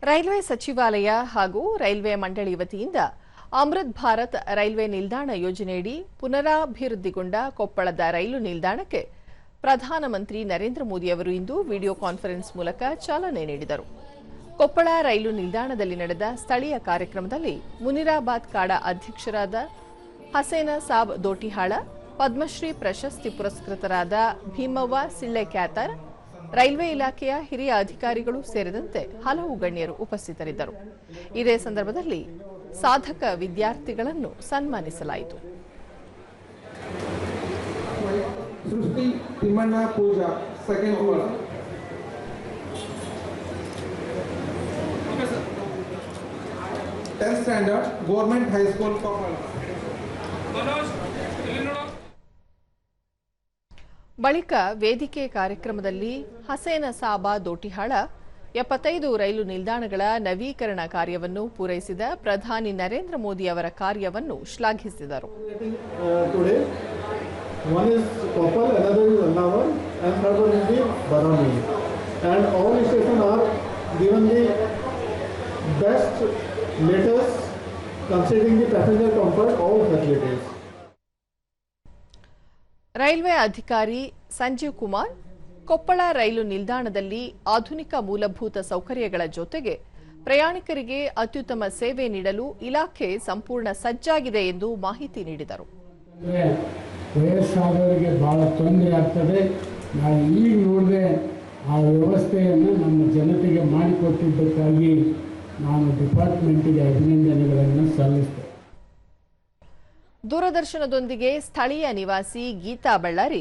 Railway ಸಚಿವಾಲಯ ಹಾಗೂ railway ಮಂಡಳಿ ವತಿಯಿಂದ ಅಮೃತ್ ಭಾರತ್ ರೈಲ್ವೆ ನಿಲ್ದಾಣ ಯೋಜನೆಯಡಿ ಪುನರಾಭಿವೃದ್ಧಿಗೊಂಡ ಕೊಪ್ಪಳದ ರೈಲು ನಿಲ್ದಾಣಕ್ಕೆ ಪ್ರಧಾನಮಂತ್ರಿ ನರೇಂದ್ರ ಮೋದಿ ಅವರು ಇಂದು ವಿಡಿಯೋ ಕಾನ್ಫರೆನ್ಸ್ ಮೂಲಕ ಚಾಲನೆ ನೀಡಿದರು. ಕೊಪ್ಪಳ ರೈಲು ನಿಲ್ದಾಣದಲ್ಲಿ ನಡೆದ ಸ್ಥಳೀಯ ಕಾರ್ಯಕ್ರಮದಲ್ಲಿ ಮುನಿರಾಬಾದ್ ಕಾಡಾ ಅಧ್ಯಕ್ಷರಾದ ಹಸೇನ ಸಾಬ್ ದೋಟಿಹಾಳ, ಪದ್ಮಶ್ರೀ ಪ್ರಶಸ್ತಿ ಪುರಸ್ಕೃತರಾದ ಭೀಮವ್ವ ಸಿಳ್ಳೆಕ್ಯಾತರ್, ರೈಲ್ವೆ ಇಲಾಖೆಯ ಹಿರಿಯ ಅಧಿಕಾರಿಗಳು ಸೇರಿದಂತೆ ಹಲವು ಗಣ್ಯರು ಉಪಸ್ಥಿತರಿದ್ದರು. ಇದೇ ಸಂದರ್ಭದಲ್ಲಿ ಸಾಧಕ ವಿದ್ಯಾರ್ಥಿಗಳನ್ನು ಸನ್ಮಾನಿಸಲಾಯಿತು. Srishti Thimmanna Pooja, second year. 10th standard, government high school Koppal. ಬಳಿಕ ವೇದಿಕೆ ಕಾರ್ಯಕ್ರಮದಲ್ಲಿ ಹಸೇನ ಸಾಬಾ ದೋಟಿಹಾಳ 75 ರೈಲು ನಿಲ್ದಾಣಗಳ ನವೀಕರಣ ಕಾರ್ಯವನ್ನು ಪೂರೈಸಿದ ಪ್ರಧಾನಿ ನರೇಂದ್ರ ಮೋದಿ ಅವರ ಕಾರ್ಯವನ್ನು ಶ್ಲಾಘಿಸಿದರು. One is Koppal, another is Annawar, and third one is the Barami. And all stations are given the best, latest, considering the passenger comfort, all facilities. Railway ಅಧಿಕಾರಿ ಸಂಜೀವ್ ಕುಮಾರ್, ಕೊಪ್ಪಳ ರೈಲು ನಿಲ್ದಾಣದಲ್ಲಿ ಆಧುನಿಕ ಮೂಲಭೂತ ಸೌಕರ್ಯಗಳ ಜೊತೆಗೆ ಪ್ರಯಾಣಿಕರಿಗೆ ಅತ್ಯುತ್ತಮ ಸೇವೆ ನೀಡಲು ಇಲಾಖೆ ಸಂಪೂರ್ಣ ಸಜ್ಜಾಗಿದೆ ಎಂದು ಮಾಹಿತಿ ನೀಡಿದರು. ವಯಸ್ಸಾದವರಿಗೆ ಬಹಳ ತೊಂದರೆ ಆಗ್ತದೆ. ನಾವು ಈಗ ನೋಡಿದ್ರೆ ಆ ವ್ಯವಸ್ಥೆಯನ್ನು ನಮ್ಮ ಜನತೆಗೆ ಮಾಡಿಕೊಟ್ಟಿದ್ದಕ್ಕಾಗಿ ನಾನು ಡಿಪಾರ್ಟ್ಮೆಂಟಿಗೆ ಅಭಿನಂದನೆಗಳನ್ನು ಸಲ್ಲಿಸ್ತೇನೆ. ದೂರದರ್ಶನದೊಂದಿಗೆ ಸ್ಥಳೀಯ ನಿವಾಸಿ ಗೀತಾ ಬಳ್ಳಾರಿ,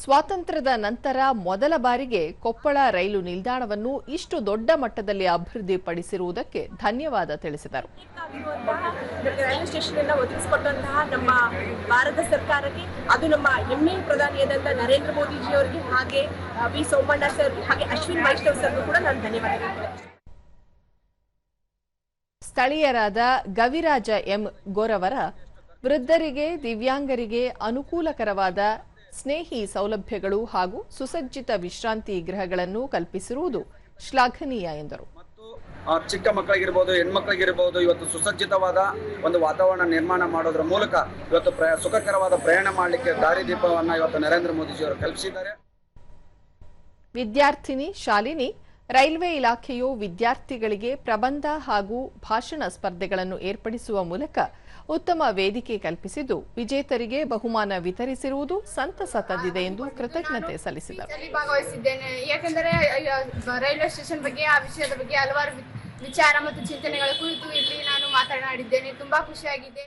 ಸ್ವಾತಂತ್ರ್ಯದ ನಂತರ ಮೊದಲ ಬಾರಿಗೆ ಕೊಪ್ಪಳ ರೈಲು ನಿಲ್ದಾಣವನ್ನು ಇಷ್ಟು ದೊಡ್ಡ ಮಟ್ಟದಲ್ಲಿ ಅಭಿವೃದ್ಧಿಪಡಿಸಿರುವುದಕ್ಕೆ ಧನ್ಯವಾದ ತಿಳಿಸಿದರು. ರೈಲ್ವೆ ಸ್ಟೇಷನ್ ಅನ್ನು ಒದಗಿಸಿಕೊಟ್ಟಂತಹ ನಮ್ಮ ಭಾರತ ಸರ್ಕಾರಕ್ಕೆ, ಅದು ನಮ್ಮ ಹೆಮ್ಮೆ ಪ್ರಧಾನಿಯಾದಂತಹ ನರೇಂದ್ರ ಮೋದಿಜಿ ಅವರಿಗೆ, ಹಾಗೆ ವಿ ಸೋಮಣ್ಣ ಸರ್, ಹಾಗೆ ಅಶ್ವಿನ್ ವೈಷ್ಣವ್ ಸರ್ಗೂ ಕೂಡ ನಾನು ಧನ್ಯವಾದ ಹೇಳ್ತೇನೆ. ಸ್ಥಳೀಯರಾದ ಗವಿರಾಜ ಎಂ ಗೋರವರ, ವೃದ್ಧರಿಗೆ, ದಿವ್ಯಾಂಗರಿಗೆ ಅನುಕೂಲಕರವಾದ ಸ್ನೇಹಿ ಸೌಲಭ್ಯಗಳು ಹಾಗೂ ಸುಸಜ್ಜಿತ ವಿಶ್ರಾಂತಿ ಗೃಹಗಳನ್ನು ಕಲ್ಪಿಸಿರುವುದು ಶ್ಲಾಘನೀಯ ಎಂದರು. ಚಿಕ್ಕ ಮಕ್ಕಳಿಗಿರಬಹುದು, ಹೆಣ್ಮಕ್ಳಿಗಿರಬಹುದು, ಇವತ್ತು ಸುಸಜ್ಜಿತವಾದ ಒಂದು ವಾತಾವರಣ ನಿರ್ಮಾಣ ಮಾಡೋದ್ರ ಮೂಲಕ ಇವತ್ತು ಸುಖಕರವಾದ ಪ್ರಯಾಣ ಮಾಡಲಿಕ್ಕೆ ದಾರಿದೀಪವನ್ನು ಇವತ್ತು ನರೇಂದ್ರ ಮೋದಿಜಿಯವರು ಕಲ್ಪಿಸಿದ್ದಾರೆ. ವಿದ್ಯಾರ್ಥಿನಿ ಶಾಲಿನಿ, ರೈಲ್ವೆ ಇಲಾಖೆಯು ವಿದ್ಯಾರ್ಥಿಗಳಿಗೆ ಪ್ರಬಂಧ ಹಾಗೂ ಭಾಷಣ ಸ್ಪರ್ಧೆಗಳನ್ನು ಏರ್ಪಡಿಸುವ ಮೂಲಕ ಉತ್ತಮ ವೇದಿಕೆ ಕಲ್ಪಿಸಿದ್ದು ವಿಜೇತರಿಗೆ ಬಹುಮಾನ ವಿತರಿಸಿರುವುದು ಸಂತಸ ತಂದಿದೆ ಎಂದು ಕೃತಜ್ಞತೆ ಸಲ್ಲಿಸಿದರು. ಭಾಗವಹಿಸಿದ್ದೇನೆ, ಯಾಕೆಂದರೆ ರೈಲ್ವೆ ಸ್ಟೇಷನ್ ಬಗ್ಗೆ, ಆ ವಿಷಯದ ಬಗ್ಗೆ ಹಲವಾರು ವಿಚಾರ ಮತ್ತು ಚಿಂತನೆಗಳ ಕುರಿತು ಇಲ್ಲಿ ನಾನು ಮಾತನಾಡಿದ್ದೇನೆ. ತುಂಬಾ ಖುಷಿಯಾಗಿದೆ.